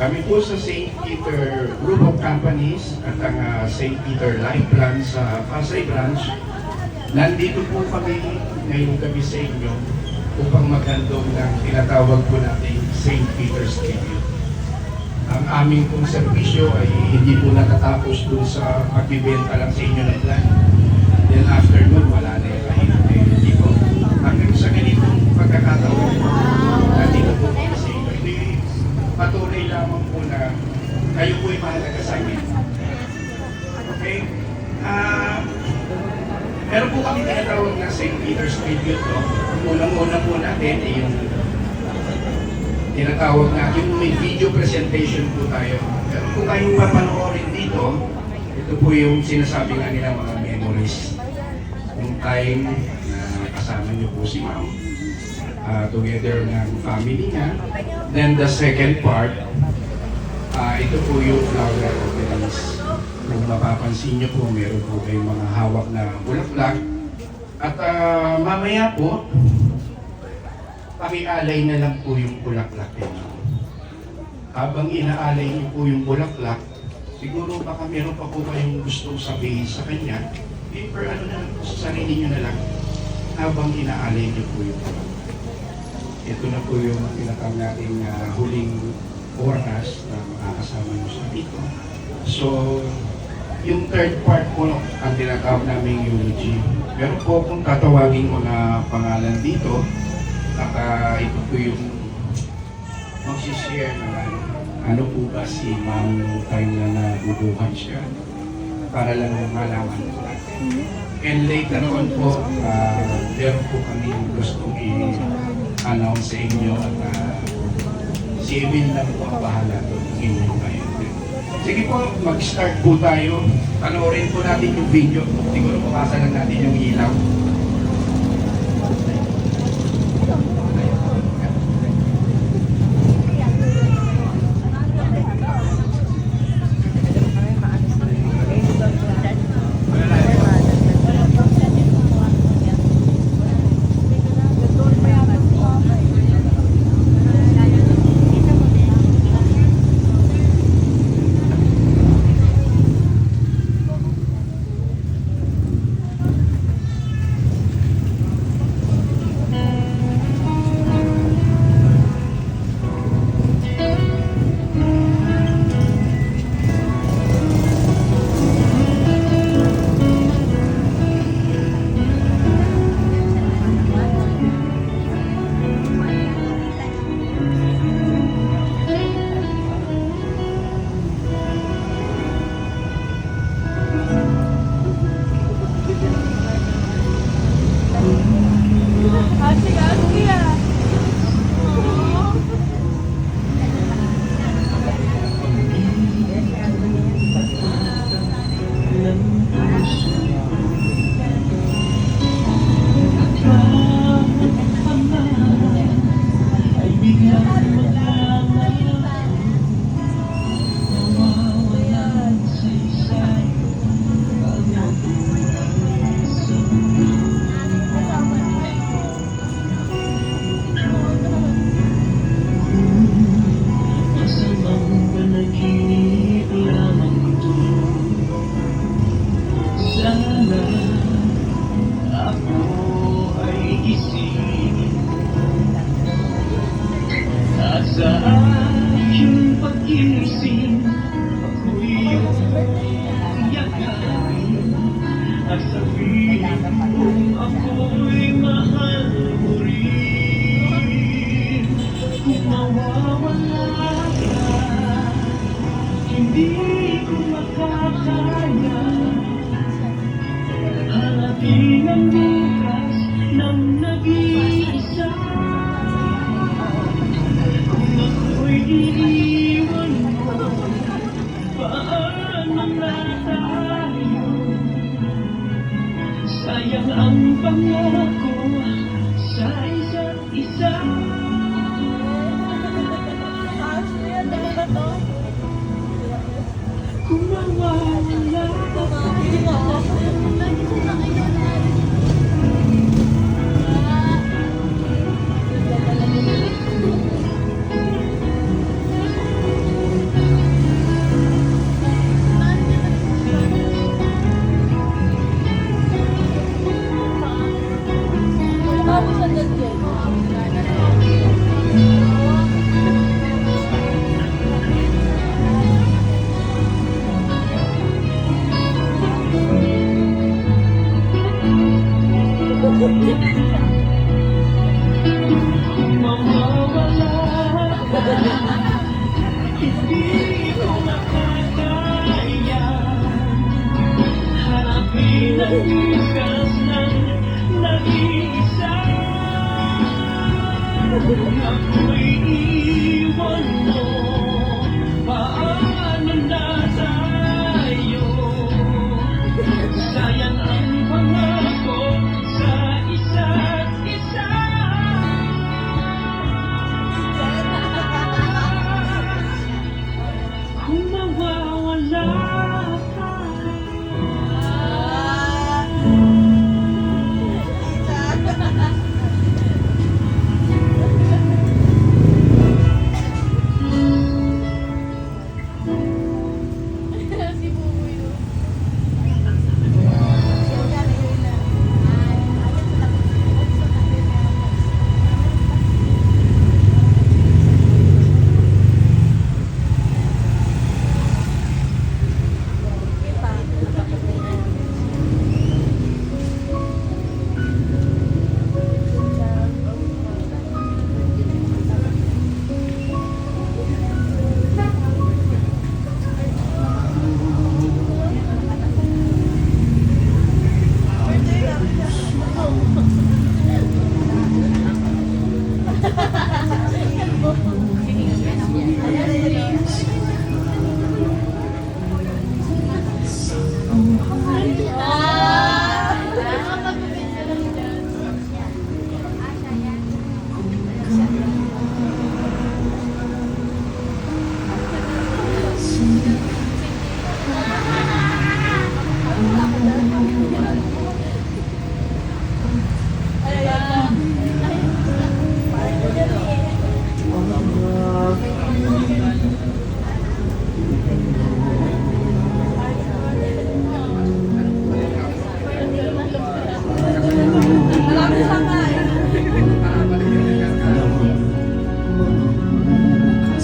Kami po sa St. Peter Group of Companies at ang St. Peter Life Plan sa Pasay Branch, nandito po kami ngayong gabi sa inyo upang maghandog ng tinatawag po natin St. Peter's Tribute. Ang aming pong servisyo ay hindi po natatapos dun sa pagbibenta lang sa inyo ng plan. Then after nun, wala na yung hindi po. Hanggang sa ganitong pagkakataon, nandito po kami sa inyo. Hindi patunay lamang po na kayo po ay mahalaga sa amin. Okay? Meron po kami tinatawag na St. Peter's Tribute. No? Unang-una po natin ay yung tinatawag na yung may video presentation po tayo. Pero kung kayong papanoorin dito, ito po yung sinasabi nga nila mga memories. Yung time na kasama niyo po si ma'am, together ng family niya. Then the second part, ito po yung flower offerings. Kung mapapansin niyo po, meron po kayong mga hawak na bulaklak. At mamaya po, pakialay na lang po yung bulaklak niyo. Habang inaalay niyo po yung bulaklak, siguro baka meron pa po kayong gustong sabihin sa kanya, or ano na lang po sa sarili niyo na lang, habang inaalay niyo po yung bulaklak. Ito na po yung tinatawag nating huling oras na makakasama niyo sa dito. So, yung third part po ang tinatawag namin eulogy. Meron po kung tatawagin ko na pangalan dito, at ito po yung magsishare naman ano po ba si ma'am nung time na nabubuhan siya para lang malaman po natin. And later on po, meron po kami gustong i-announce sa inyo at si Emil lang po ang bahala doon ng inyong ngayon. Sige po, mag-start po tayo. Panoorin po natin yung video. Siguro papasa lang natin yung ilaw. Sayang ang pangako sa isa't isa. Di ko makakaya harapin ang bigas ng nag-iisa. Kung ako'y iwan mo, paano na tayo? Sayang ang pangako sa isa't isa. Kung mawawala ka,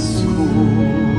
Si Buboy,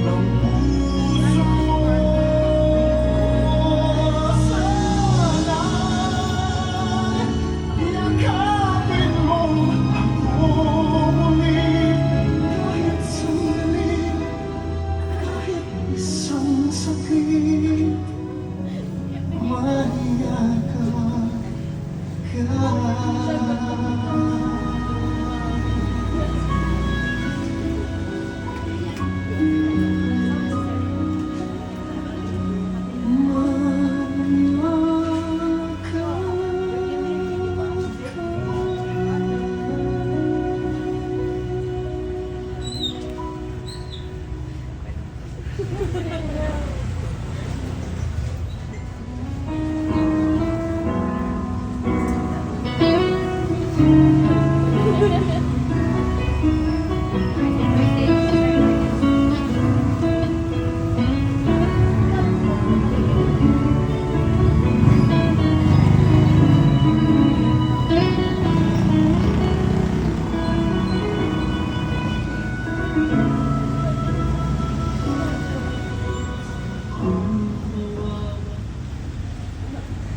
no?